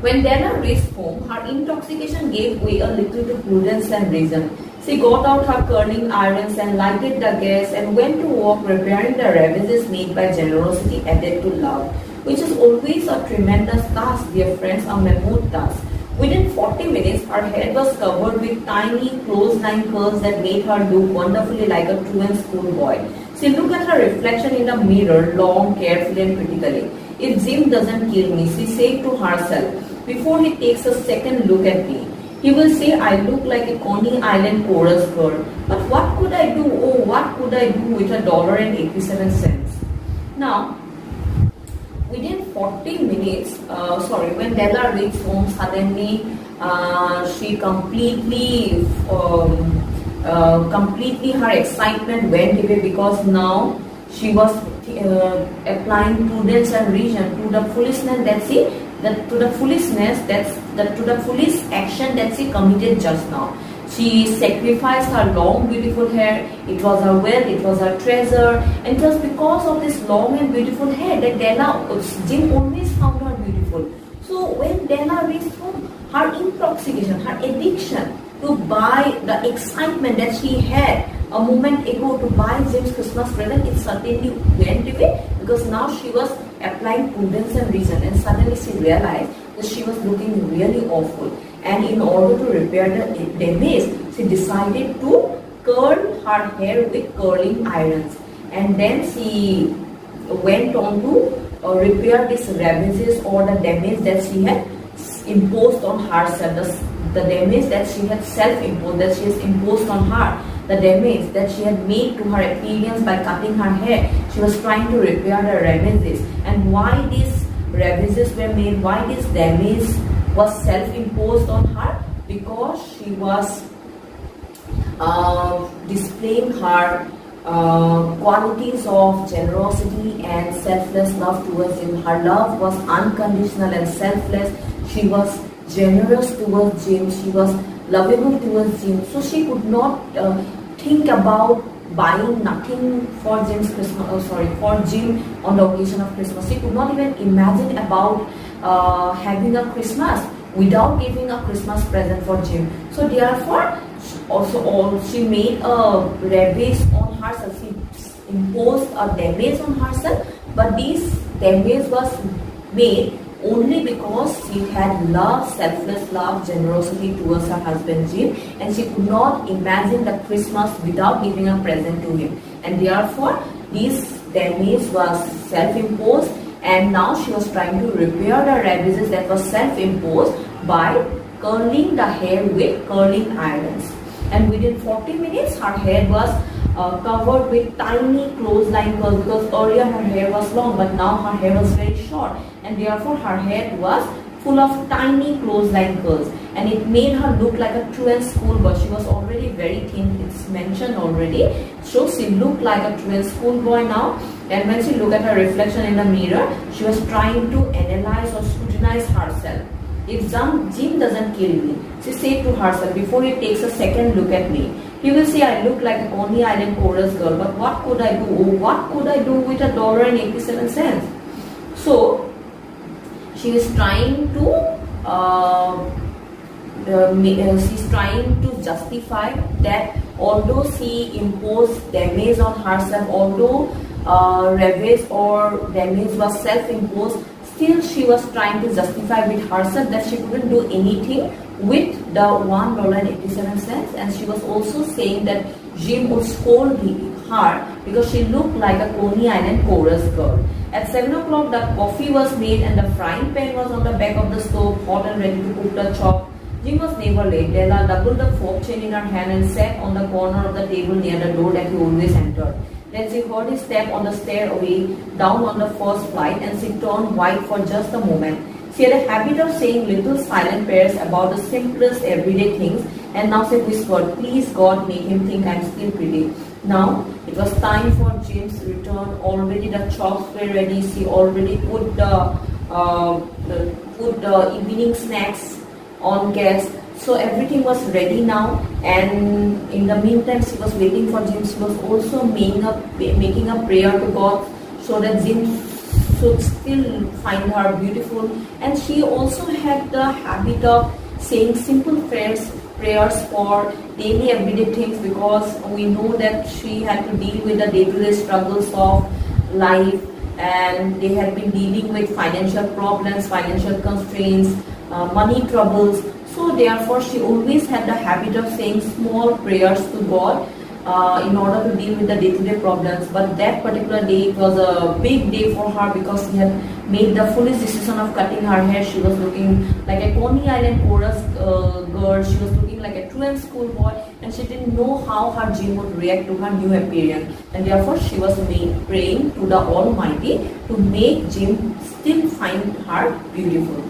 When Della reached home, her intoxication gave way a little to prudence and reason. She got out her curling irons and lighted the gas and went to work repairing the ravages made by generosity added to love, which is always a tremendous task, dear friends, a mammoth task. Within 40 minutes, her head was covered with tiny clothesline curls that made her look wonderfully like a truant schoolboy. She looked at her reflection in the mirror long, carefully and critically. If Jim doesn't kill me, she said to herself, before he takes a second look at me, he will say I look like a Coney Island chorus girl. But what could I do? Oh, what could I do with $1.87? Now, within 40 minutes, when Della reached home, suddenly she completely her excitement went away because now she was applying prudence and reason to the foolish action that she committed just now. She sacrificed her long beautiful hair. It was her wealth, it was her treasure, and it was because of this long and beautiful hair that Jim always found her beautiful. So when Della reached home, her intoxication, her addiction to buy, the excitement that she had a moment ago to buy Jim's Christmas present, it suddenly went away because now she was applying prudence and reason, and suddenly she realized that she was looking really awful. And in order to repair the damage, she decided to curl her hair with curling irons. And then she went on to repair these ravages or the damage that she had imposed on herself, the damage that she had self-imposed, that she has imposed on her, the damage that she had made to her appearance by cutting her hair. She was trying to repair the ravages. And why these ravages were made, why this damage was self-imposed on her? Because she was displaying her qualities of generosity and selfless love towards him. Her love was unconditional and selfless. She was generous towards Jim. She was lovable towards Jim. So she could not think about buying nothing for for Jim on the occasion of Christmas. She could not even imagine about having a Christmas without giving a Christmas present for Jim. So therefore, she made a ravage on herself. She imposed a damage on herself, but this damage was made only because she had love, selfless love, generosity towards her husband Jim, and she could not imagine the Christmas without giving a present to him. And therefore, this damage was self-imposed, and now she was trying to repair the ravages that was self-imposed by curling the hair with curling irons. And within 40 minutes, her hair was covered with tiny clothesline curls, because earlier her hair was long, but now her hair was very short, and therefore her hair was full of tiny clothesline curls, and it made her look like a truant schoolboy. She was already very thin, it's mentioned already, so she looked like a truant schoolboy now. And when she looked at her reflection in the mirror, she was trying to analyze or scrutinize herself. If Jim doesn't kill me, she said to herself, before he takes a second look at me, he will say I look like a Coney Island chorus girl. But what could I do? Oh, what could I do with $1.87? So she is trying to justify that although she imposed damage on herself, although ravage or damage was self-imposed, still she was trying to justify with herself that she couldn't do anything with the $1.87, and she was also saying that Jim would scold her because she looked like a Coney Island chorus girl. At 7 o'clock, the coffee was made and the frying pan was on the back of the stove, hot and ready to cook the chop. Jim was never late. Della doubled the fork chain in her hand and sat on the corner of the table near the door that he always entered. Then she heard his step on the stairway down on the first flight, and she turned white for just a moment. She had a habit of saying little silent prayers about the simplest everyday things, and now she whispered, "Please God, make him think I'm still pretty." Now it was time for Jim's return. Already the chops were ready. She already put the evening snacks on gas. So everything was ready now, and in the meantime she was waiting for Jim. She was also making a prayer to God so that Jim should still find her beautiful. And she also had the habit of saying simple prayers for daily everyday things, because we know that she had to deal with the day-to-day struggles of life, and they had been dealing with financial problems, financial constraints, money troubles. So therefore she always had the habit of saying small prayers to God in order to deal with the day-to-day problems. But that particular day, it was a big day for her, because she had made the foolish decision of cutting her hair. She was looking like a Coney Island chorus girl. She was looking like a truant schoolboy, and she didn't know how her Jim would react to her new appearance. And therefore she was praying to the Almighty to make Jim still find her beautiful.